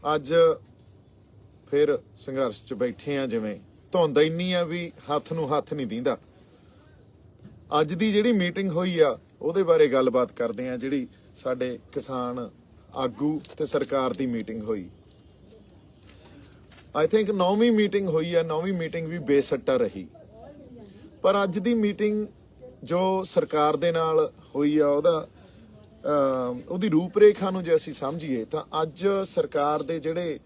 ਅੱਜ फिर संघर्ष च बैठे आ। जिवें धुंद इन्नी आ भी हत्थ नूं हत्थ नहीं दींदा। अज दी जिहड़ी मीटिंग होई आ ਉਹਦੇ बारे गलबात करदे आ। जिहड़ी साडे किसान आगू ते सरकार दी मीटिंग होई, आई थिंक 9वीं मीटिंग होई आ। 9वीं मीटिंग भी बेसट्टा रही, पर अज दी मीटिंग जो सरकार दे नाल होई आ ਉਹਦੀ रूपरेखा ਨੂੰ ਜੇ ਅਸੀਂ ਸਮਝੀਏ ਤਾਂ ਅੱਜ ਸਰਕਾਰ ਦੇ ਜਿਹੜੇ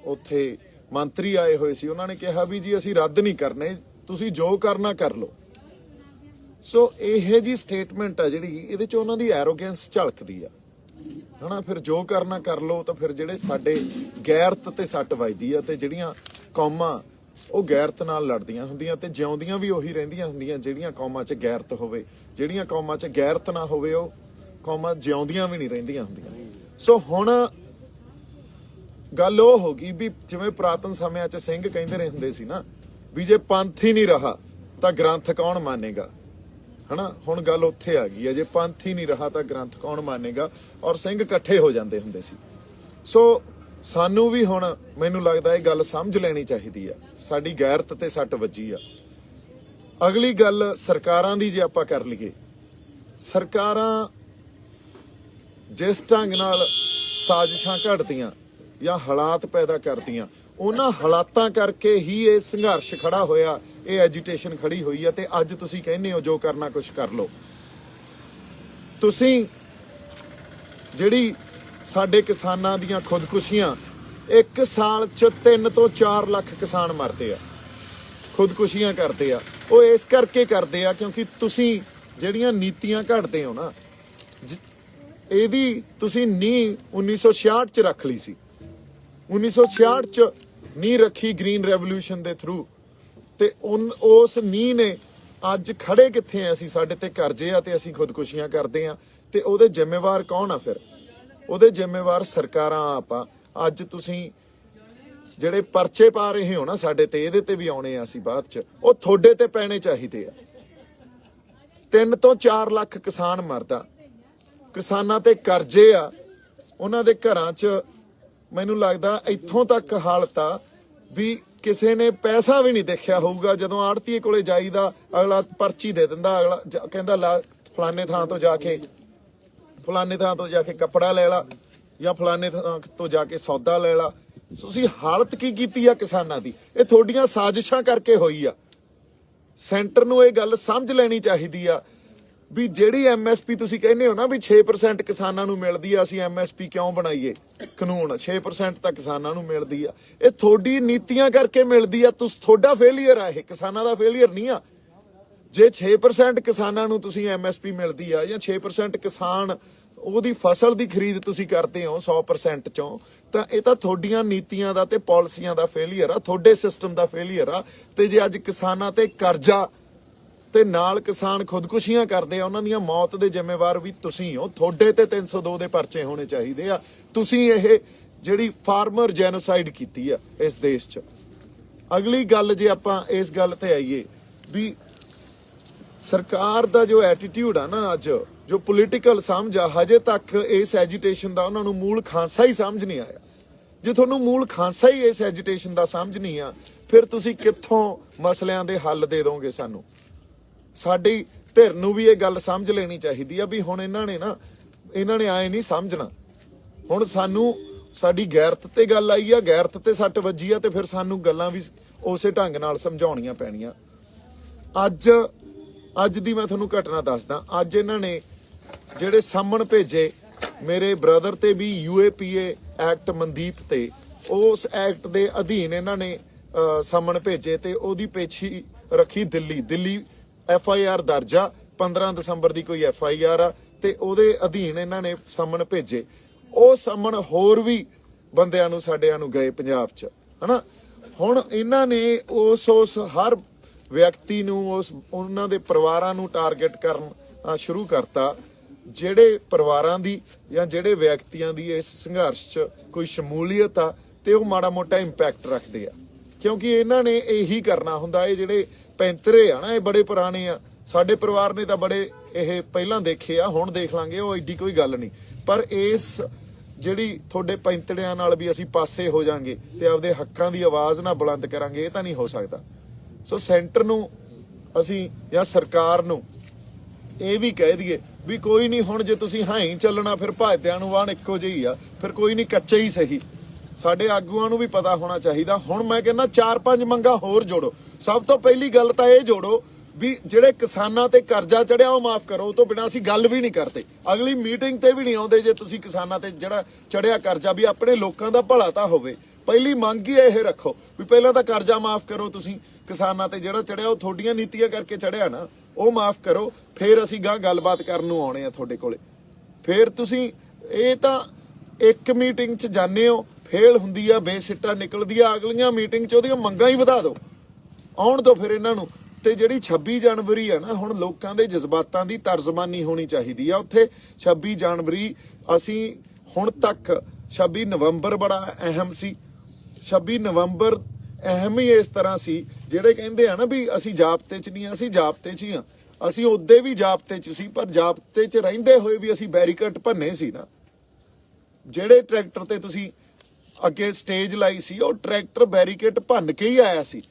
ਉੱਥੇ ਮੰਤਰੀ ਆਏ ਹੋਏ ਸੀ ਉਹਨਾਂ ਨੇ ਕਿਹਾ ਵੀ ਜੀ ਅਸੀਂ ਰੱਦ ਨਹੀਂ ਕਰਨੇ, ਤੁਸੀਂ ਜੋ ਕਰਨਾ ਕਰ ਲਓ। ਸੋ ਇਹ ਜੀ ਸਟੇਟਮੈਂਟ ਆ ਜਿਹੜੀ ਇਹਦੇ ਚ ਉਹਨਾਂ ਦੀ ਐਰੋਗੈਂਸ ਝਲਕਦੀ ਆ, ਹਨਾ। ਫਿਰ ਜੋ ਕਰਨਾ ਕਰ ਲਓ ਤਾਂ ਫਿਰ ਜਿਹੜੇ ਸਾਡੇ ਗੈਰਤ ਤੇ ਸੱਟ ਵੱਜਦੀ ਆ ਤੇ ਜਿਹੜੀਆਂ ਕੌਮਾਂ ਉਹ ਗੈਰਤ ਨਾਲ ਲੜਦੀਆਂ ਹੁੰਦੀਆਂ ਤੇ ਜਿਉਂਦੀਆਂ ਵੀ ਉਹੀ ਰਹਿੰਦੀਆਂ ਹੁੰਦੀਆਂ ਜਿਹੜੀਆਂ ਕੌਮਾਂ 'ਚ ਗੈਰਤ ਹੋਵੇ। ਜਿਹੜੀਆਂ ਕੌਮਾਂ 'ਚ ਗੈਰਤ ਨਾ ਹੋਵੇ ਉਹ ਕੌਮਾਂ ਜਿਉਂਦੀਆਂ ਵੀ ਨਹੀਂ ਰਹਿੰਦੀਆਂ ਹੁੰਦੀਆਂ। ਸੋ ਹੁਣ ਗੱਲ ਉਹ ਹੋ ਗਈ ਵੀ ਜਿਵੇਂ ਪੁਰਾਤਨ ਸਮਿਆਂ 'ਚ ਸਿੰਘ ਕਹਿੰਦੇ ਰਹੇ ਹੁੰਦੇ ਸੀ ਨਾ ਵੀ ਜੇ ਪੰਥ ਹੀ ਨਹੀਂ ਰਹਾ ਤਾਂ ਗ੍ਰੰਥ ਕੌਣ ਮੰਨੇਗਾ, ਹਨਾ। ਹੁਣ ਗੱਲ ਉੱਥੇ ਆ ਗਈ ਹੈ, ਜੇ ਪੰਥ ਹੀ ਨਹੀਂ ਰਹਾ ਤਾਂ ਗ੍ਰੰਥ ਕੌਣ ਮੰਨੇਗਾ, ਔਰ ਸਿੰਘ ਇਕੱਠੇ ਹੋ ਜਾਂਦੇ ਹੁੰਦੇ ਸੀ। ਸੋ ਸਾਨੂੰ ਵੀ ਹੁਣ ਮੈਨੂੰ ਲੱਗਦਾ ਇਹ ਗੱਲ ਸਮਝ ਲੈਣੀ ਚਾਹੀਦੀ ਆ, ਸਾਡੀ ਗੈਰਤ ਤੇ ਸੱਟ ਵੱਜੀ ਆ। ਅਗਲੀ ਗੱਲ ਸਰਕਾਰਾਂ ਦੀ ਜੇ ਆਪਾਂ ਕਰ ਲਈਏ, ਸਰਕਾਰਾਂ ਜਿਸ ਢੰਗ ਨਾਲ ਸਾਜ਼ਿਸ਼ਾਂ ਘੜਦੀਆਂ ਜਾਂ ਹਾਲਾਤ ਪੈਦਾ ਕਰਦੀਆਂ, ਉਹਨਾਂ ਹਾਲਾਤਾਂ ਕਰਕੇ ਹੀ ਇਹ ਸੰਘਰਸ਼ ਖੜਾ ਹੋਇਆ, ਇਹ ਐਜੀਟੇਸ਼ਨ ਖੜੀ ਹੋਈ ਆ। ਤੇ ਅੱਜ ਤੁਸੀਂ ਕਹਿੰਦੇ ਹੋ ਜੋ ਕਰਨਾ ਕੁਛ ਕਰ ਲਓ। ਤੁਸੀਂ ਜਿਹੜੀ ਸਾਡੇ ਕਿਸਾਨਾਂ ਦੀਆਂ ਖੁਦਕੁਸ਼ੀਆਂ, ਇੱਕ ਸਾਲ 'ਚ 3 ਤੋਂ 4 ਲੱਖ ਕਿਸਾਨ ਮਰਦੇ ਆ, ਖੁਦਕੁਸ਼ੀਆਂ ਕਰਦੇ ਆ। ਉਹ ਇਸ ਕਰਕੇ ਕਰਦੇ ਆ ਕਿਉਂਕਿ ਤੁਸੀਂ ਜਿਹੜੀਆਂ ਨੀਤੀਆਂ ਘੜਦੇ ਹੋ ਨਾ, ਇਹਦੀ ਤੁਸੀਂ ਨੀਂਹ 1966 'ਚ ਰੱਖ ਲਈ ਸੀ। 1966 'ਚ ਨੀਂਹ ਰੱਖੀ ਗ੍ਰੀਨ ਰੈਵੋਲੂਸ਼ਨ ਦੇ ਥਰੂ, ਤੇ ਉਸ ਨੀਂਹ ਨੇ ਅੱਜ ਖੜੇ ਕਿੱਥੇ ਆ ਅਸੀਂ? ਸਾਡੇ ਤੇ ਕਰਜ਼ੇ ਆ ਤੇ ਅਸੀਂ ਖੁਦਕੁਸ਼ੀਆਂ ਕਰਦੇ ਆ। ਤੇ ਉਹਦੇ ਜ਼ਿੰਮੇਵਾਰ ਕੌਣ ਆ? ਫਿਰ ਉਹਦੇ ਜ਼ਿੰਮੇਵਾਰ ਸਰਕਾਰਾਂ ਆਪਾਂ। ਅੱਜ ਤੁਸੀਂ ਜਿਹੜੇ ਪਰਚੇ ਪਾ ਰਹੇ ਹੋ ਨਾ ਸਾਡੇ ਤੇ, ਇਹਦੇ ਤੇ ਵੀ ਆਉਣੇ ਆ ਅਸੀਂ ਬਾਅਦ 'ਚ, ਉਹ ਤੁਹਾਡੇ ਤੇ ਪੈਣੇ ਚਾਹੀਦੇ ਆ। 3 ਤੋਂ 4 ਲੱਖ ਕਿਸਾਨ ਮਰਦਾ, ਕਿਸਾਨਾਂ ਤੇ ਕਰਜ਼ੇ ਆ, ਉਹਨਾਂ ਦੇ ਘਰਾਂ 'ਚ ਮੈਨੂੰ ਲੱਗਦਾ ਇੱਥੋਂ ਤੱਕ ਹਾਲਤ ਆ ਵੀ ਕਿਸੇ ਨੇ ਪੈਸਾ ਵੀ ਨਹੀਂ ਦੇਖਿਆ ਹੋਊਗਾ। ਜਦੋਂ ਆੜਤੀਏ ਕੋਲੇ ਜਾਈਦਾ, ਅਗਲਾ ਪਰਚੀ ਦੇ ਦਿੰਦਾ, ਅਗਲਾ ਕਹਿੰਦਾ ਲਾ ਫਲਾਣੇ ਥਾਂ ਤੋਂ ਜਾ ਕੇ ਕੱਪੜਾ ਲੈ ਲਾ ਜਾਂ ਫਲਾਣੇ ਥਾਂ ਤੋਂ ਜਾ ਕੇ ਸੌਦਾ ਲੈ ਲਾ। ਤੁਸੀਂ ਹਾਲਤ ਕੀ ਕੀਤੀ ਆ ਕਿਸਾਨਾਂ ਦੀ? ਇਹ ਤੁਹਾਡੀਆਂ ਸਾਜ਼ਿਸ਼ਾਂ ਕਰਕੇ ਹੋਈ ਆ। ਸੈਂਟਰ ਨੂੰ ਇਹ ਗੱਲ ਸਮਝ ਲੈਣੀ ਚਾਹੀਦੀ ਆ ਵੀ ਜਿਹੜੀ MSP ਤੁਸੀਂ ਕਹਿੰਦੇ ਹੋ ਨਾ ਵੀ 6% ਕਿਸਾਨਾਂ ਨੂੰ ਮਿਲਦੀ ਆ, ਅਸੀਂ MSP ਕਿਉਂ ਬਣਾਈਏ ਕਾਨੂੰਨ? 6% ਤਾਂ ਕਿਸਾਨਾਂ ਨੂੰ ਮਿਲਦੀ ਆ, ਇਹ ਤੁਹਾਡੀ ਨੀਤੀਆਂ ਕਰਕੇ ਮਿਲਦੀ ਆ। ਤੁਹਾਡਾ ਫੇਲੀਅਰ ਆ, ਇਹ ਕਿਸਾਨਾਂ ਦਾ ਫੇਲੀਅਰ ਨਹੀਂ ਆ। ਜੇ 6% ਕਿਸਾਨਾਂ ਨੂੰ ਤੁਸੀਂ MSP ਮਿਲਦੀ ਆ ਜਾਂ 6% ਕਿਸਾਨ ਉਹਦੀ ਫਸਲ ਦੀ ਖਰੀਦ ਤੁਸੀਂ ਕਰਦੇ ਹੋ 100% ਚੋਂ, ਤਾਂ ਇਹ ਤਾਂ ਤੁਹਾਡੀਆਂ ਨੀਤੀਆਂ ਦਾ ਤੇ ਪਾਲਿਸੀਆਂ ਦਾ ਫੇਲੀਅਰ ਆ, ਤੁਹਾਡੇ ਸਿਸਟਮ ਦਾ ਫੇਲੀਅਰ ਆ। ਤੇ ਜੇ ਅੱਜ ਕਿਸਾਨਾਂ ਤੇ ਕਰਜ਼ਾ ਤੇ ਨਾਲ ਕਿਸਾਨ ਖੁਦਕੁਸ਼ੀਆਂ ਕਰਦੇ ਆ, ਉਹਨਾਂ ਦੀਆਂ ਮੌਤ ਦੇ ਜ਼ਿੰਮੇਵਾਰ ਵੀ ਤੁਸੀਂ ਹੋ। ਤੁਹਾਡੇ ਤੇ 302 ਦੇ ਪਰਚੇ ਹੋਣੇ ਚਾਹੀਦੇ ਆ। ਤੁਸੀਂ ਇਹ ਜਿਹੜੀ ਫਾਰਮਰ ਜੈਨੋਸਾਈਡ ਕੀਤੀ ਆ ਇਸ ਦੇਸ਼ 'ਚ। ਅਗਲੀ ਗੱਲ ਜੇ ਆਪਾਂ ਇਸ ਗੱਲ ਤੇ ਆਈਏ ਵੀ ਸਰਕਾਰ ਦਾ ਜੋ ਐਟੀਟਿਊਡ ਆ ਨਾ, ਅੱਜ ਜੋ ਪੋਲੀਟੀਕਲ ਸਮਝ ਆ, ਹਜੇ ਤੱਕ ਇਸ ਐਜੀਟੇਸ਼ਨ ਦਾ ਉਹਨਾਂ ਨੂੰ ਮੂਲ ਖਾਂਸਾ ਹੀ ਸਮਝ ਨਹੀਂ ਆਇਆ। ਜੇ ਤੁਹਾਨੂੰ ਮੂਲ ਖਾਂਸਾ ਹੀ ਇਸ ਐਜੀਟੇਸ਼ਨ ਦਾ ਸਮਝ ਨਹੀਂ ਆ, ਫਿਰ ਤੁਸੀਂ ਕਿੱਥੋਂ ਮਸਲਿਆਂ ਦੇ ਹੱਲ ਦੇ ਦੋਗੇ ਸਾਨੂੰ? ਸਾਡੀ ਧਿਰ ਨੂੰ ਵੀ ਇਹ ਗੱਲ ਸਮਝ ਲੈਣੀ ਚਾਹੀਦੀ ਆ ਵੀ ਹੁਣ ਇਹਨਾਂ ਨੇ ਆਏ ਨਹੀਂ ਸਮਝਣਾ। ਹੁਣ ਸਾਨੂੰ ਸਾਡੀ ਗੈਰਤ ਤੇ ਗੱਲ ਆਈ ਆ, ਗੈਰਤ ਤੇ ਸੱਟ ਵੱਜੀ ਆ, ਤੇ ਫਿਰ ਸਾਨੂੰ ਗੱਲਾਂ ਵੀ ਉਸੇ ਢੰਗ ਨਾਲ ਸਮਝਾਉਣੀਆਂ ਪੈਣੀਆਂ। ਅੱਜ ਦੀ ਮੈਂ ਤੁਹਾਨੂੰ ਘਟਨਾ ਦੱਸਦਾ। ਅੱਜ ਇਹਨਾਂ ਨੇ ਜਿਹੜੇ ਸਾਹਮਣ ਭੇਜੇ ਮੇਰੇ ਬ੍ਰਦਰ ਤੇ ਵੀ UAPA ਐਕਟ ਮਨਦੀਪ ਤੇ, ਉਸ ਐਕਟ ਦੇ ਅਧੀਨ ਇਹਨਾਂ ਨੇ ਸਾਹਮਣ ਭੇਜੇ ਤੇ ਉਹਦੀ ਪੇਸ਼ੀ ਰੱਖੀ ਦਿੱਲੀ FIR ਦਰਜ ਆ। 15 ਦਸੰਬਰ ਦੀ ਕੋਈ FIR ਆ ਤੇ ਉਹਦੇ ਅਧੀਨ ਇਹਨਾਂ ਨੇ ਸਾਹਮਣ ਭੇਜੇ। ਉਹ ਸਾਹਮਣ ਹੋਰ ਵੀ ਬੰਦਿਆਂ ਨੂੰ ਸਾਡਿਆਂ ਨੂੰ ਗਏ ਪੰਜਾਬ 'ਚ, ਹਨਾ। ਹੁਣ ਇਹਨਾਂ ਨੇ ਉਸ ਹਰ ਵਿਅਕਤੀ ਨੂੰ ਉਹਨਾਂ ਦੇ ਪਰਿਵਾਰਾਂ ਨੂੰ ਟਾਰਗੇਟ ਕਰਨਾ ਸ਼ੁਰੂ ਕਰਤਾ, ਜਿਹੜੇ ਪਰਿਵਾਰਾਂ ਦੀ ਜਾਂ ਜਿਹੜੇ ਵਿਅਕਤੀਆਂ ਦੀ ਇਸ ਸੰਘਰਸ਼ 'ਚ ਕੋਈ ਸ਼ਮੂਲੀਅਤ ਆ ਤੇ ਉਹ ਮਾੜਾ ਮੋਟਾ ਇੰਪੈਕਟ ਰੱਖਦੇ ਆ। ਕਿਉਂਕਿ ਇਹਨਾਂ ਨੇ ਇਹੀ ਕਰਨਾ ਹੁੰਦਾ। ਇਹ ਜਿਹੜੇ ਪੈਂਤਰੇ ਆ ਨਾ, ਇਹ ਬੜੇ ਪੁਰਾਣੇ ਆ। ਸਾਡੇ ਪਰਿਵਾਰ ਨੇ ਤਾਂ ਬੜੇ ਇਹ ਪਹਿਲਾਂ ਦੇਖੇ ਆ, ਹੁਣ ਦੇਖ ਲਾਂਗੇ, ਉਹ ਐਡੀ ਕੋਈ ਗੱਲ ਨਹੀਂ। ਪਰ ਇਸ ਜਿਹੜੀ ਤੁਹਾਡੇ ਪੈਂਤੜਿਆਂ ਨਾਲ ਵੀ ਅਸੀਂ ਪਾਸੇ ਹੋ ਜਾਾਂਗੇ ਤੇ ਆਪਦੇ ਹੱਕਾਂ ਦੀ ਆਵਾਜ਼ ਨਾ ਬੁਲੰਦ ਕਰਾਂਗੇ, ਇਹ ਤਾਂ ਨਹੀਂ ਹੋ ਸਕਦਾ। ਸੋ ਸੈਂਟਰ ਨੂੰ ਅਸੀਂ ਜਾਂ ਸਰਕਾਰ ਨੂੰ ਇਹ ਵੀ ਕਹਿ ਦਈਏ ਵੀ ਕੋਈ ਨਹੀਂ, ਹੁਣ ਜੇ ਤੁਸੀਂ ਹਾਂ ਹੀ ਚੱਲਣਾ ਫਿਰ ਭਾਜਦਿਆਂ ਨੂੰ ਵਾਹਣ ਇੱਕੋ ਜਿਹੀ ਆ, ਫਿਰ ਕੋਈ ਨਹੀਂ, ਕੱਚੇ ਹੀ ਸਹੀ। ਸਾਡੇ ਆਗੂਆਂ ਨੂੰ ਵੀ ਪਤਾ ਹੋਣਾ ਚਾਹੀਦਾ। ਹੁਣ ਮੈਂ ਕਹਿੰਦਾ 4-5 ਮੰਗਾਂ ਹੋਰ ਜੋੜੋ। ਸਭ ਤੋਂ ਪਹਿਲੀ ਗੱਲ ਤਾਂ ਇਹ ਜੋੜੋ ਵੀ ਜਿਹੜੇ ਕਿਸਾਨਾਂ ਤੇ ਕਰਜ਼ਾ ਚੜਿਆ ਉਹ ਮਾਫ ਕਰੋ। ਉਹ ਤੋਂ ਬਿਨਾਂ ਅਸੀਂ ਗੱਲ ਵੀ ਨਹੀਂ ਕਰਦੇ, ਅਗਲੀ ਮੀਟਿੰਗ ਤੇ ਵੀ ਨਹੀਂ ਆਉਂਦੇ ਜੇ ਤੁਸੀਂ ਕਿਸਾਨਾਂ ਤੇ ਜਿਹੜਾ ਚੜਿਆ ਕਰਜ਼ਾ, ਵੀ ਆਪਣੇ ਲੋਕਾਂ ਦਾ ਭਲਾ ਤਾਂ ਹੋਵੇ। ਪਹਿਲੀ ਮੰਗ ਹੀ ਇਹ ਰੱਖੋ ਵੀ ਪਹਿਲਾਂ ਤਾਂ ਕਰਜ਼ਾ ਮਾਫ ਕਰੋ ਤੁਸੀਂ ਕਿਸਾਨਾਂ ਤੇ ਜਿਹੜਾ ਚੜਿਆ, ਉਹ ਤੁਹਾਡੀਆਂ ਨੀਤੀਆਂ ਕਰਕੇ ਚੜਿਆ ਨਾ, ਉਹ ਮਾਫ ਕਰੋ। ਫਿਰ ਅਸੀਂ ਗੱਲਬਾਤ ਕਰਨ ਨੂੰ ਆਉਣੇ ਆ ਤੁਹਾਡੇ ਕੋਲੇ। ਫਿਰ ਤੁਸੀਂ ਇਹ ਤਾਂ ਇੱਕ ਮੀਟਿੰਗ 'ਚ ਜਾਂਦੇ ਹੋ, ਫੇਲ ਹੁੰਦੀ ਆ, ਬੇਸਿੱਟਾ ਨਿਕਲਦੀ ਆ, ਅਗਲੀਆਂ ਮੀਟਿੰਗ 'ਚ ਉਹਦੀਆਂ ਮੰਗਾਂ ਹੀ ਵਧਾ ਦਿਓ। ਆਉਣ ਦਿਓ ਫਿਰ ਇਹਨਾਂ ਨੂੰ। ਤੇ ਜਿਹੜੀ 26 ਜਨਵਰੀ ਆ ਨਾ, ਹੁਣ ਲੋਕਾਂ ਦੇ ਜਜ਼ਬਾਤਾਂ ਦੀ ਤਰਜਮਾਨੀ ਹੋਣੀ ਚਾਹੀਦੀ ਆ ਉੱਥੇ। 26 ਜਨਵਰੀ ਅਸੀਂ ਹੁਣ ਤੱਕ 26 ਨਵੰਬਰ ਬੜਾ ਅਹਿਮ ਸੀ। 26 ਨਵੰਬਰ ਅਹਿਮ ਹੀ ਇਸ ਤਰ੍ਹਾਂ ਸੀ, ਜਿਹੜੇ ਕਹਿੰਦੇ ਆ ਨਾ ਵੀ ਅਸੀਂ ਜਾਬਤੇ 'ਚ ਨਹੀਂ, ਅਸੀਂ ਜਾਬਤੇ 'ਚ ਹੀ ਆ। ਅਸੀਂ ਉਦੋਂ ਵੀ ਜਾਬਤੇ 'ਚ ਸੀ, ਪਰ ਜਾਬਤੇ 'ਚ ਰਹਿੰਦੇ ਹੋਏ ਵੀ ਅਸੀਂ ਬੈਰੀਕੇਡ ਭੰਨੇ ਸੀ ਨਾ। ਜਿਹੜੇ ਟਰੈਕਟਰ ਤੇ ਤੁਸੀਂ ਅੱਗੇ ਸਟੇਜ ਲਾਈ ਸੀ, ਉਹ ਟਰੈਕਟਰ ਬੈਰੀਕੇਡ ਭੰਨ ਕੇ ਹੀ ਆਇਆ ਸੀ।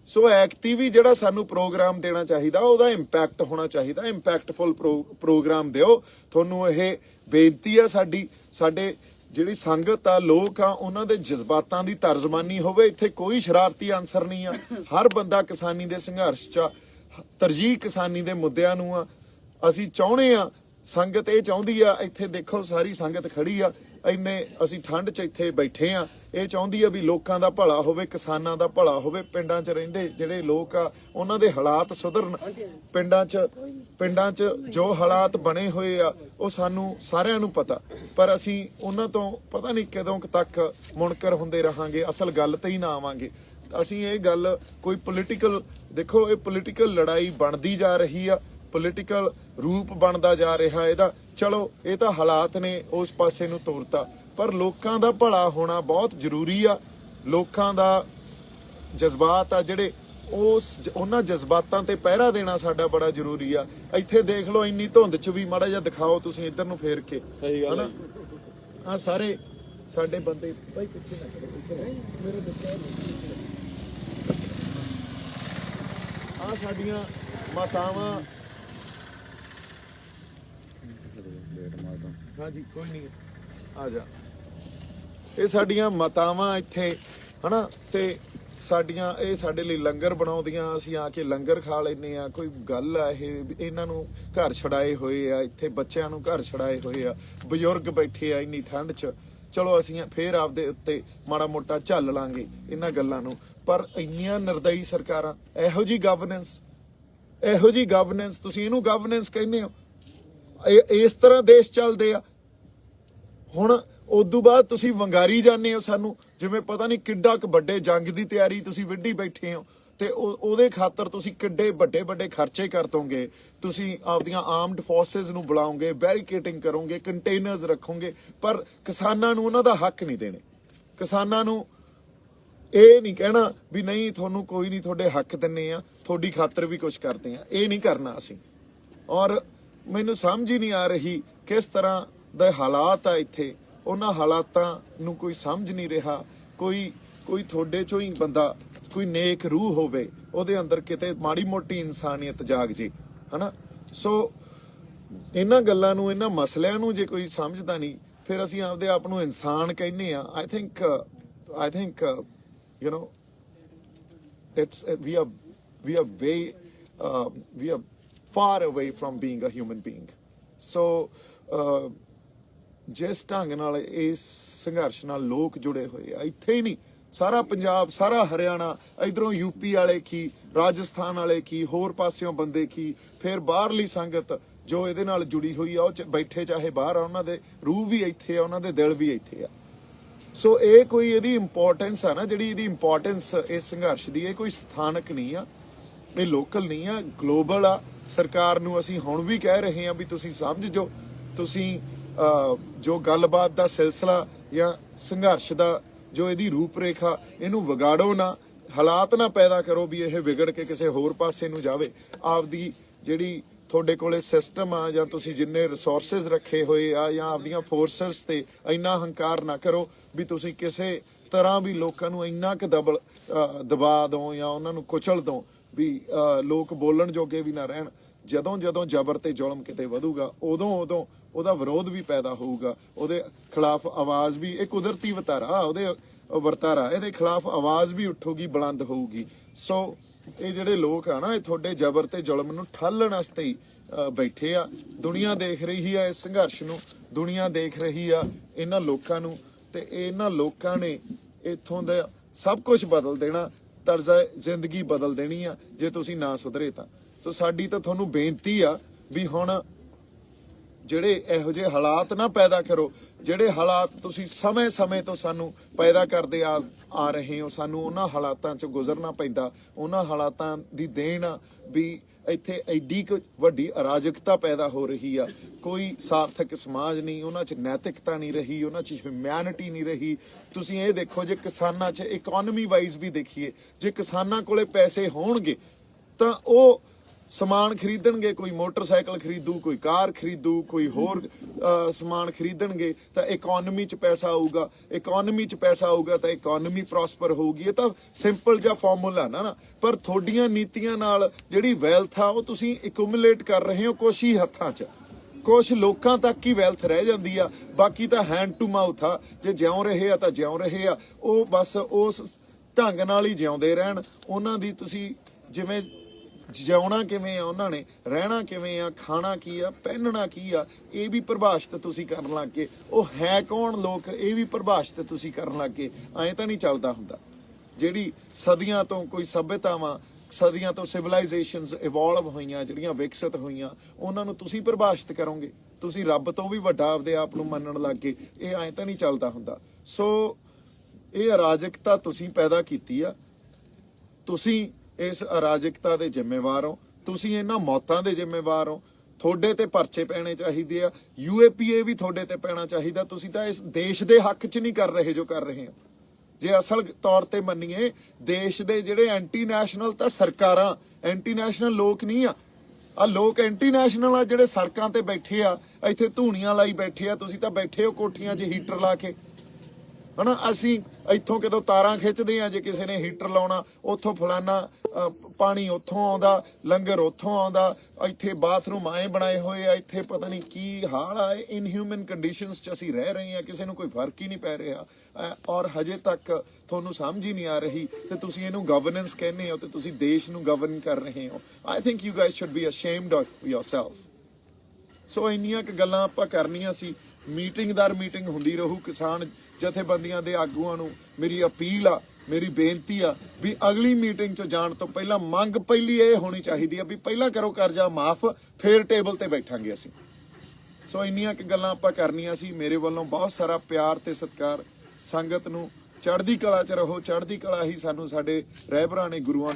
ਸੋ ਐਕਟੀ ਵੀ ਜਿਹੜਾ ਸਾਨੂੰ ਪ੍ਰੋਗਰਾਮ ਦੇਣਾ ਚਾਹੀਦਾ, ਉਹਦਾ ਇੰਪੈਕਟ ਹੋਣਾ ਚਾਹੀਦਾ। ਇੰਪੈਕਟਫੁਲ ਪ੍ਰੋਗਰਾਮ ਦਿਓ। ਤੁਹਾਨੂੰ ਇਹ ਬੇਨਤੀ ਆ ਸਾਡੀ। ਸਾਡੇ ਜਿਹੜੀ ਸੰਗਤ ਆ, ਲੋਕ ਆ, ਉਹਨਾਂ ਦੇ ਜਜ਼ਬਾਤਾਂ ਦੀ ਤਰਜਮਾਨੀ ਹੋਵੇ। ਇੱਥੇ ਕੋਈ ਸ਼ਰਾਰਤੀ ਅਨਸਰ ਨਹੀਂ ਆ। ਹਰ ਬੰਦਾ ਕਿਸਾਨੀ ਦੇ ਸੰਘਰਸ਼ 'ਚ, ਤਰਜੀਹ ਕਿਸਾਨੀ ਦੇ ਮੁੱਦਿਆਂ ਨੂੰ ਆ। ਅਸੀਂ ਚਾਹੁੰਦੇ ਆ, ਸੰਗਤ ਇਹ ਚਾਹੁੰਦੀ ਆ। ਇੱਥੇ ਦੇਖੋ ਸਾਰੀ ਸੰਗਤ ਖੜੀ ਆ, ਇੰਨੇ ਅਸੀਂ ਠੰਡ 'ਚ ਇੱਥੇ ਬੈਠੇ ਆ। ਇਹ ਚਾਹੁੰਦੀ ਆ ਵੀ ਲੋਕਾਂ ਦਾ ਭਲਾ ਹੋਵੇ, ਕਿਸਾਨਾਂ ਦਾ ਭਲਾ ਹੋਵੇ। ਪਿੰਡਾਂ 'ਚ ਰਹਿੰਦੇ ਜਿਹੜੇ ਲੋਕ ਆ, ਉਹਨਾਂ ਦੇ ਹਾਲਾਤ ਸੁਧਰਨ। ਪਿੰਡਾਂ 'ਚ ਜੋ ਹਾਲਾਤ ਬਣੇ ਹੋਏ ਆ, ਉਹ ਸਾਨੂੰ ਸਾਰਿਆਂ ਨੂੰ ਪਤਾ, ਪਰ ਅਸੀਂ ਉਹਨਾਂ ਤੋਂ ਪਤਾ ਨਹੀਂ ਕਦੋਂ ਤੱਕ ਮੁਨਕਰ ਹੁੰਦੇ ਰਹਾਂਗੇ, ਅਸਲ ਗੱਲ ਤੇ ਹੀ ਨਾ ਆਵਾਂਗੇ। ਅਸੀਂ ਇਹ ਗੱਲ ਕੋਈ ਪੋਲੀਟੀਕਲ, ਦੇਖੋ ਇਹ ਪੋਲੀਟੀਕਲ ਲੜਾਈ ਬਣਦੀ ਜਾ ਰਹੀ ਆ, ਪੋਲੀਟੀਕਲ ਰੂਪ ਬਣਦਾ ਜਾ ਰਿਹਾ ਇਹਦਾ। ਚਲੋ ਇਹ ਤਾਂ ਹਾਲਾਤ ਨੇ ਉਸ ਪਾਸੇ ਨੂੰ ਤੋਰਤਾ, ਪਰ ਲੋਕਾਂ ਦਾ ਭਲਾ ਹੋਣਾ ਬਹੁਤ ਜ਼ਰੂਰੀ ਆ। ਲੋਕਾਂ ਦਾ ਜਜ਼ਬਾਤ ਆ ਜਿਹੜੇ, ਉਹਨਾਂ ਜਜ਼ਬਾਤਾਂ ਤੇ ਪਹਿਰਾ ਦੇਣਾ ਸਾਡਾ ਬੜਾ ਜ਼ਰੂਰੀ ਆ। ਇੱਥੇ ਦੇਖ ਲਓ ਇੰਨੀ ਧੁੰਦ 'ਚ ਵੀ ਮਾੜਾ ਜਿਹਾ ਦਿਖਾਓ ਤੁਸੀਂ ਇੱਧਰ ਨੂੰ ਫੇਰ ਕੇ, ਸਹੀ ਗੱਲ ਹੈ। ਆ ਸਾਰੇ ਸਾਡੇ ਬੰਦੇ ਭਾਈ ਪਿੱਛੇ ਨਾ ਕਰੋ, ਇੱਧਰ ਮੇਰੇ ਬੱਚੇ ਆ ਸਾਡੀਆਂ ਮਾਤਾਵਾਂ। ਹਾਂਜੀ ਕੋਈ ਨਹੀਂ, ਆ ਜਾ। ਇਹ ਸਾਡੀਆਂ ਮਾਤਾਵਾਂ ਇੱਥੇ ਹਨਾ, ਤੇ ਸਾਡੀਆਂ ਇਹ ਸਾਡੇ ਲਈ ਲੰਗਰ ਬਣਾਉਂਦੀਆਂ। ਅਸੀਂ ਆ ਕੇ ਲੰਗਰ ਖਾ ਲੈਂਦੇ ਆ। ਕੋਈ ਗੱਲ ਆ ਇਹ, ਇਹਨਾਂ ਨੂੰ ਘਰ ਛੜਾਏ ਹੋਏ ਆ, ਇੱਥੇ ਬੱਚਿਆਂ ਨੂੰ ਘਰ ਛੜਾਏ ਹੋਏ ਆ, ਬਜ਼ੁਰਗ ਬੈਠੇ ਆ ਇੰਨੀ ਠੰਡ 'ਚ। ਚਲੋ ਅਸੀਂ ਫੇਰ ਆਪਦੇ ਉੱਤੇ ਮਾੜਾ ਮੋਟਾ ਝੱਲ ਲਾਂਗੇ ਇਹਨਾਂ ਗੱਲਾਂ ਨੂੰ, ਪਰ ਇੰਨੀਆਂ ਨਿਰਦਈ ਸਰਕਾਰਾਂ, ਇਹੋ ਜੀ ਗਵਰਨੈਂਸ, ਤੁਸੀਂ ਇਹਨੂੰ ਗਵਰਨੈਂਸ ਕਹਿੰਦੇ ਹੋ? ਇਸ ਤਰ੍ਹਾਂ ਦੇਸ਼ ਚੱਲਦੇ ਆ। ਹੁਣ ਉਦੋਂ ਬਾਅਦ ਤੁਸੀਂ ਵੰਗਾਰੀ ਜਾਂਦੇ ਹੋ ਸਾਨੂੰ, ਜਿਵੇਂ ਪਤਾ ਨਹੀਂ ਕਿੱਡਾ ਕੁ ਵੱਡੇ ਜੰਗ ਦੀ ਤਿਆਰੀ ਤੁਸੀਂ ਵਿੱਢੀ ਬੈਠੇ ਹੋ, ਤੇ ਉਹਦੇ ਖਾਤਰ ਤੁਸੀਂ ਕਿੱਡੇ ਵੱਡੇ ਖਰਚੇ ਕਰ ਦੋਗੇ। ਤੁਸੀਂ ਆਪਦੀਆਂ ਆਰਮਡ ਫੋਰਸਿਸ ਨੂੰ ਬੁਲਾਓਗੇ, ਬੈਰੀਕੇਟਿੰਗ ਕਰੋਗੇ, ਕੰਟੇਨਰਸ ਰੱਖੋਗੇ, ਪਰ ਕਿਸਾਨਾਂ ਨੂੰ ਉਹਨਾਂ ਦਾ ਹੱਕ ਨਹੀਂ ਦੇਣੇ। ਕਿਸਾਨਾਂ ਨੂੰ ਇਹ ਨਹੀਂ ਕਹਿਣਾ ਵੀ ਨਹੀਂ ਤੁਹਾਨੂੰ ਕੋਈ ਨਹੀਂ, ਤੁਹਾਡੇ ਹੱਕ ਦਿੰਨੇ ਆ, ਤੁਹਾਡੀ ਖਾਤਰ ਵੀ ਕੁਝ ਕਰਦੇ ਆ। ਇਹ ਨਹੀਂ ਕਰਨਾ ਅਸੀਂ। ਔਰ ਮੈਨੂੰ ਸਮਝ ਹੀ ਨਹੀਂ ਆ ਰਹੀ ਕਿਸ ਤਰ੍ਹਾਂ ਦੇ ਹਾਲਾਤ ਆ ਇੱਥੇ। ਉਹਨਾਂ ਹਾਲਾਤਾਂ ਨੂੰ ਕੋਈ ਸਮਝ ਨਹੀਂ ਰਿਹਾ। ਕੋਈ ਤੁਹਾਡੇ ਚੋਂ ਹੀ ਬੰਦਾ, ਕੋਈ ਨੇਕ ਰੂਹ ਹੋਵੇ, ਉਹਦੇ ਅੰਦਰ ਕਿਤੇ ਮਾੜੀ ਮੋਟੀ ਇਨਸਾਨੀਅਤ ਜਾਗ ਜੇ, ਹਨਾ। ਸੋ ਇਹਨਾਂ ਗੱਲਾਂ ਨੂੰ, ਇਹਨਾਂ ਮਸਲਿਆਂ ਨੂੰ ਜੇ ਕੋਈ ਸਮਝਦਾ ਨਹੀਂ, ਫਿਰ ਅਸੀਂ ਆਪਦੇ ਆਪ ਨੂੰ ਇਨਸਾਨ ਕਹਿੰਦੇ ਆ। I think you know, we are far away from being a human being. So ਜਿਸ ਢੰਗ ਨਾਲ ਇਸ ਸੰਘਰਸ਼ ਨਾਲ ਲੋਕ ਜੁੜੇ ਹੋਏ ਆ, ਇੱਥੇ ਹੀ ਨਹੀਂ, ਸਾਰਾ ਪੰਜਾਬ, ਸਾਰਾ ਹਰਿਆਣਾ, ਇਧਰੋਂ ਯੂਪੀ ਵਾਲੇ ਕੀ, ਰਾਜਸਥਾਨ ਵਾਲੇ ਕੀ, ਹੋਰ ਪਾਸਿਓਂ ਬੰਦੇ ਕੀ, ਫਿਰ ਬਾਹਰਲੀ ਸੰਗਤ ਜੋ ਇਹਦੇ ਨਾਲ ਜੁੜੀ ਹੋਈ ਆ, ਉਹ ਬੈਠੇ ਚਾਹੇ ਬਾਹਰ ਆ, ਉਹਨਾਂ ਦੇ ਰੂਹ ਵੀ ਇੱਥੇ ਆ, ਉਹਨਾਂ ਦੇ ਦਿਲ ਵੀ ਇੱਥੇ ਆ। ਸੋ ਇਹ ਕੋਈ ਇਹਦੀ ਇੰਪੋਰਟੈਂਸ ਆ ਨਾ, ਜਿਹੜੀ ਇਹਦੀ ਇੰਪੋਰਟੈਂਸ ਇਸ ਸੰਘਰਸ਼ ਦੀ, ਇਹ ਕੋਈ ਸਥਾਨਕ ਨਹੀਂ ਆ, ਇਹ ਲੋਕਲ ਨਹੀਂ ਆ, ਗਲੋਬਲ ਆ। ਸਰਕਾਰ ਨੂੰ ਅਸੀਂ ਹੁਣ ਵੀ ਕਹਿ ਰਹੇ ਹਾਂ ਵੀ ਤੁਸੀਂ ਸਮਝ ਜੋ, ਤੁਸੀਂ ਜੋ ਗੱਲਬਾਤ ਦਾ ਸਿਲਸਿਲਾ ਜਾਂ ਸੰਘਰਸ਼ ਦਾ ਜੋ ਇਹਦੀ ਰੂਪਰੇਖਾ, ਇਹਨੂੰ ਵਿਗਾੜੋ ਨਾ, ਹਾਲਾਤ ਨਾ ਪੈਦਾ ਕਰੋ ਵੀ ਇਹ ਵਿਗੜ ਕੇ ਕਿਸੇ ਹੋਰ ਪਾਸੇ ਨੂੰ ਜਾਵੇ। ਆਪਦੀ ਜਿਹੜੀ ਤੁਹਾਡੇ ਕੋਲੇ ਸਿਸਟਮ ਆ ਜਾਂ ਤੁਸੀਂ ਜਿੰਨੇ ਰਿਸੋਰਸਸ ਰੱਖੇ ਹੋਏ ਆ ਜਾਂ ਆਪਦੀਆਂ ਫੋਰਸਸ ਤੇ ਇੰਨਾ ਹੰਕਾਰ ਨਾ ਕਰੋ ਵੀ ਤੁਸੀਂ ਕਿਸੇ ਤਰ੍ਹਾਂ ਵੀ ਲੋਕਾਂ ਨੂੰ ਇੰਨਾ ਕੁ ਦਬਾ ਦਿਓ ਜਾਂ ਉਹਨਾਂ ਨੂੰ ਕੁਚਲ ਦਿਓ ਵੀ ਲੋਕ ਬੋਲਣ ਜੋਗੇ ਵੀ ਨਾ ਰਹਿਣ। ਜਦੋਂ ਜਦੋਂ ਜ਼ਬਰ ਤੇ ਜ਼ੁਲਮ ਕਿਤੇ ਵਧੂਗਾ ਉਦੋਂ ਉਹਦਾ ਵਿਰੋਧ ਵੀ ਪੈਦਾ ਹੋਊਗਾ, ਉਹਦੇ ਖਿਲਾਫ ਆਵਾਜ਼ ਵੀ, ਇਹ ਕੁਦਰਤੀ ਵਰਤਾਰਾ ਇਹਦੇ ਖਿਲਾਫ ਆਵਾਜ਼ ਵੀ ਉੱਠੂਗੀ, ਬੁਲੰਦ ਹੋਊਗੀ। ਸੋ ਇਹ ਜਿਹੜੇ ਲੋਕ ਆ ਨਾ, ਇਹ ਤੁਹਾਡੇ ਜ਼ਬਰ ਤੇ ਜ਼ੁਲਮ ਨੂੰ ਠਾਲਣ ਵਾਸਤੇ ਹੀ ਬੈਠੇ ਆ। ਦੁਨੀਆ ਦੇਖ ਰਹੀ ਆ ਇਸ ਸੰਘਰਸ਼ ਨੂੰ, ਦੁਨੀਆ ਦੇਖ ਰਹੀ ਆ ਇਹਨਾਂ ਲੋਕਾਂ ਨੂੰ, ਤੇ ਇਹਨਾਂ ਲੋਕਾਂ ਨੇ ਇੱਥੋਂ ਦਾ ਸਭ ਕੁਝ ਬਦਲ ਦੇਣਾ, ਤਰਜ਼ ਜ਼ਿੰਦਗੀ ਬਦਲ ਦੇਣੀ ਆ ਜੇ ਤੁਸੀਂ ਨਾ ਸੁਧਰੇ ਤਾਂ। ਸੋ ਸਾਡੀ ਤਾਂ ਤੁਹਾਨੂੰ ਬੇਨਤੀ ਆ ਵੀ ਹੁਣ ਜਿਹੜੇ ਇਹੋ ਜਿਹੇ ਹਾਲਾਤ ਨਾ ਪੈਦਾ ਕਰੋ, ਜਿਹੜੇ ਹਾਲਾਤ ਤੁਸੀਂ ਸਮੇਂ ਤੋਂ ਸਾਨੂੰ ਪੈਦਾ ਕਰਦੇ ਆ ਰਹੇ ਹੋ, ਸਾਨੂੰ ਉਹਨਾਂ ਹਾਲਾਤਾਂ ਚੋਂ ਗੁਜ਼ਰਨਾ ਪੈਂਦਾ। ਉਹਨਾਂ ਹਾਲਾਤਾਂ ਦੀ ਦੇਣ ਆ ਵੀ ਇੱਥੇ ਐਡੀ ਕੁ ਵੱਡੀ ਅਰਾਜਕਤਾ ਪੈਦਾ ਹੋ ਰਹੀ ਆ, ਕੋਈ ਸਾਰਥਕ ਸਮਾਜ ਨਹੀਂ, ਉਹਨਾਂ 'ਚ ਨੈਤਿਕਤਾ ਨਹੀਂ ਰਹੀ, ਉਹਨਾਂ 'ਚ ਹਿਊਮੈਨਿਟੀ ਨਹੀਂ ਰਹੀ। ਤੁਸੀਂ ਇਹ ਦੇਖੋ, ਜੇ ਕਿਸਾਨਾਂ 'ਚ ਇਕਨੋਮੀ ਵਾਈਜ਼ ਵੀ ਦੇਖੀਏ, ਜੇ ਕਿਸਾਨਾਂ ਕੋਲੇ ਪੈਸੇ ਹੋਣਗੇ ਤਾਂ ਉਹ ਸਮਾਨ ਖਰੀਦਣਗੇ, ਕੋਈ ਮੋਟਰਸਾਈਕਲ ਖਰੀਦੂ, ਕੋਈ ਕਾਰ ਖਰੀਦੂ, ਕੋਈ ਹੋਰ ਸਮਾਨ ਖਰੀਦਣਗੇ ਤਾਂ ਇਕਨੋਮੀ 'ਚ ਪੈਸਾ ਆਊਗਾ, ਇਕਨੋਮੀ 'ਚ ਪੈਸਾ ਆਊਗਾ ਤਾਂ ਇਕਨੋਮੀ ਪ੍ਰੋਸਪਰ ਹੋਊਗੀ। ਇਹ ਤਾਂ ਸਿੰਪਲ ਜਿਹਾ ਫਾਰਮੂਲਾ ਨਾ, ਪਰ ਤੁਹਾਡੀਆਂ ਨੀਤੀਆਂ ਨਾਲ ਜਿਹੜੀ ਵੈਲਥ ਆ ਉਹ ਤੁਸੀਂ ਐਕੂਮੂਲੇਟ ਕਰ ਰਹੇ ਹੋ ਕੁਛ ਹੀ ਹੱਥਾਂ 'ਚ, ਕੁਛ ਲੋਕਾਂ ਤੱਕ ਹੀ ਵੈਲਥ ਰਹਿ ਜਾਂਦੀ ਆ, ਬਾਕੀ ਤਾਂ ਹੈਂਡ ਟੂ ਮਾਊਥ ਆ। ਜੇ ਜਿਉਂ ਰਹੇ ਆ ਤਾਂ ਜਿਉਂ ਰਹੇ ਆ, ਉਹ ਬਸ ਉਸ ਢੰਗ ਨਾਲ ਹੀ ਜਿਉਂਦੇ ਰਹਿਣ। ਉਹਨਾਂ ਦੀ ਤੁਸੀਂ ਜਿਵੇਂ ਜਿਉਣਾ ਕਿਵੇਂ ਆ, ਉਹਨਾਂ ਨੇ ਰਹਿਣਾ ਕਿਵੇਂ ਆ, ਖਾਣਾ ਕੀ ਆ, ਪਹਿਨਣਾ ਕੀ ਆ, ਇਹ ਵੀ ਪਰਿਭਾਸ਼ਿਤ ਤੁਸੀਂ ਕਰਨ ਲੱਗ ਗਏ। ਉਹ ਹੈ ਕੌਣ ਲੋਕ, ਇਹ ਵੀ ਪਰਿਭਾਸ਼ਿਤ ਤੁਸੀਂ ਕਰਨ ਲੱਗ ਗਏ। ਐਂ ਤਾਂ ਨਹੀਂ ਚੱਲਦਾ ਹੁੰਦਾ। ਜਿਹੜੀ ਸਦੀਆਂ ਤੋਂ ਕੋਈ ਸਭਿਅਤਾਵਾਂ, ਸਦੀਆਂ ਤੋਂ ਸਿਵਲਾਈਜੇਸ਼ਨਸ ਇਵੋਲਵ ਹੋਈਆਂ, ਜਿਹੜੀਆਂ ਵਿਕਸਿਤ ਹੋਈਆਂ, ਉਹਨਾਂ ਨੂੰ ਤੁਸੀਂ ਪਰਿਭਾਸ਼ਿਤ ਕਰੋਗੇ। ਤੁਸੀਂ ਰੱਬ ਤੋਂ ਵੀ ਵੱਡਾ ਆਪਦੇ ਆਪ ਨੂੰ ਮੰਨਣ ਲੱਗ ਗਏ। ਇਹ ਐਂ ਤਾਂ ਨਹੀਂ ਚੱਲਦਾ ਹੁੰਦਾ। ਸੋ ਇਹ ਅਰਾਜਕਤਾ ਤੁਸੀਂ ਪੈਦਾ ਕੀਤੀ ਆ, ਤੁਸੀਂ ਇਸ ਅਰਾਜਕਤਾ ਦੇ ਜ਼ਿੰਮੇਵਾਰ ਹੋ, ਤੁਸੀਂ ਇਹਨਾਂ ਮੌਤਾਂ ਦੇ ਜ਼ਿੰਮੇਵਾਰ ਹੋ। ਤੁਹਾਡੇ ਤੇ ਪਰਚੇ ਪੈਣੇ ਚਾਹੀਦੇ ਆ, UAPA ਵੀ ਤੁਹਾਡੇ ਤੇ ਪੈਣਾ ਚਾਹੀਦਾ। ਤੁਸੀਂ ਤਾਂ ਇਸ ਦੇਸ਼ ਦੇ ਹੱਕ 'ਚ ਨਹੀਂ ਕਰ ਰਹੇ ਜੋ ਕਰ ਰਹੇ ਹੋ। ਜੇ ਅਸਲ ਤੌਰ ਤੇ ਮੰਨੀਏ, ਦੇਸ਼ ਦੇ ਜਿਹੜੇ ਐਂਟੀ ਨੈਸ਼ਨਲ ਤਾਂ ਸਰਕਾਰਾਂ, ਐਂਟੀ ਨੈਸ਼ਨਲ ਲੋਕ ਨਹੀਂ ਆ ਲੋਕ ਐਂਟੀ ਨੈਸ਼ਨਲ ਆ ਜਿਹੜੇ ਸੜਕਾਂ ਤੇ ਬੈਠੇ ਆ, ਇੱਥੇ ਧੂਣੀਆਂ ਲਾਈ ਬੈਠੇ ਆ। ਤੁਸੀਂ ਤਾਂ ਬੈਠੇ ਹੋ ਕੋਠੀਆਂ 'ਚ ਹੀਟਰ ਲਾ ਕੇ, ਹਨਾ। ਅਸੀਂ ਇੱਥੋਂ ਕਿਤੋਂ ਤਾਰਾਂ ਖਿੱਚਦੇ ਆ, ਜੇ ਕਿਸੇ ਨੇ ਹੀਟਰ ਲਾਉਣਾ, ਉੱਥੋਂ ਫਲਾਨਾ ਪਾਣੀ ਉੱਥੋਂ ਆਉਂਦਾ, ਲੰਗਰ ਉੱਥੋਂ ਆਉਂਦਾ, ਇੱਥੇ ਬਾਥਰੂਮ ਆਏ ਬਣਾਏ ਹੋਏ ਆ, ਇੱਥੇ ਪਤਾ ਨਹੀਂ ਕੀ ਹਾਲ ਆ। ਇਨਹਿਊਮਨ ਕੰਡੀਸ਼ਨਸ 'ਚ ਅਸੀਂ ਰਹਿ ਰਹੇ ਹਾਂ, ਕਿਸੇ ਨੂੰ ਕੋਈ ਫਰਕ ਹੀ ਨਹੀਂ ਪੈ ਰਿਹਾ, ਔਰ ਹਜੇ ਤੱਕ ਤੁਹਾਨੂੰ ਸਮਝ ਹੀ ਨਹੀਂ ਆ ਰਹੀ ਤੇ ਤੁਸੀਂ ਇਹਨੂੰ ਗਵਰਨੈਂਸ ਕਹਿੰਦੇ ਹੋ ਤੇ ਤੁਸੀਂ ਦੇਸ਼ ਨੂੰ ਗਵਰਨ ਕਰ ਰਹੇ ਹੋ। I think you guys should be ashamed of yourself. So ਇੰਨੀਆਂ ਕੁ ਗੱਲਾਂ ਆਪਾਂ ਕਰਨੀਆਂ ਸੀ। ਮੀਟਿੰਗ ਦਰ ਮੀਟਿੰਗ ਹੁੰਦੀ ਰਹੂ। ਕਿਸਾਨ ਜਥੇਬੰਦੀਆਂ ਦੇ ਆਗੂਆਂ ਨੂੰ ਮੇਰੀ ਅਪੀਲ ਆ, ਮੇਰੀ ਬੇਨਤੀ ਆ ਵੀ ਅਗਲੀ ਮੀਟਿੰਗ 'ਚ ਜਾਣ ਤੋਂ ਪਹਿਲਾਂ ਮੰਗ ਪਹਿਲੀ ਇਹ ਹੋਣੀ ਚਾਹੀਦੀ ਆ ਵੀ ਪਹਿਲਾਂ ਕਰੋ ਕਰਜ਼ਾ ਮਾਫ, ਫੇਰ ਟੇਬਲ ਤੇ ਬੈਠਾਂਗੇ ਅਸੀਂ। ਸੋ ਇੰਨੀਆਂ ਕੁ ਗੱਲਾਂ ਆਪਾਂ ਕਰਨੀਆਂ ਸੀ। ਮੇਰੇ ਵੱਲੋਂ ਬਹੁਤ ਸਾਰਾ ਪਿਆਰ ਤੇ ਸਤਿਕਾਰ। ਸੰਗਤ ਨੂੰ ਚੜ੍ਹਦੀ ਕਲਾ 'ਚ ਰਹੋ। ਚੜ੍ਹਦੀ ਕਲਾ ਹੀ ਸਾਨੂੰ ਸਾਡੇ ਰਹਿਬਰਾਂ ਨੇ, ਗੁਰੂਆਂ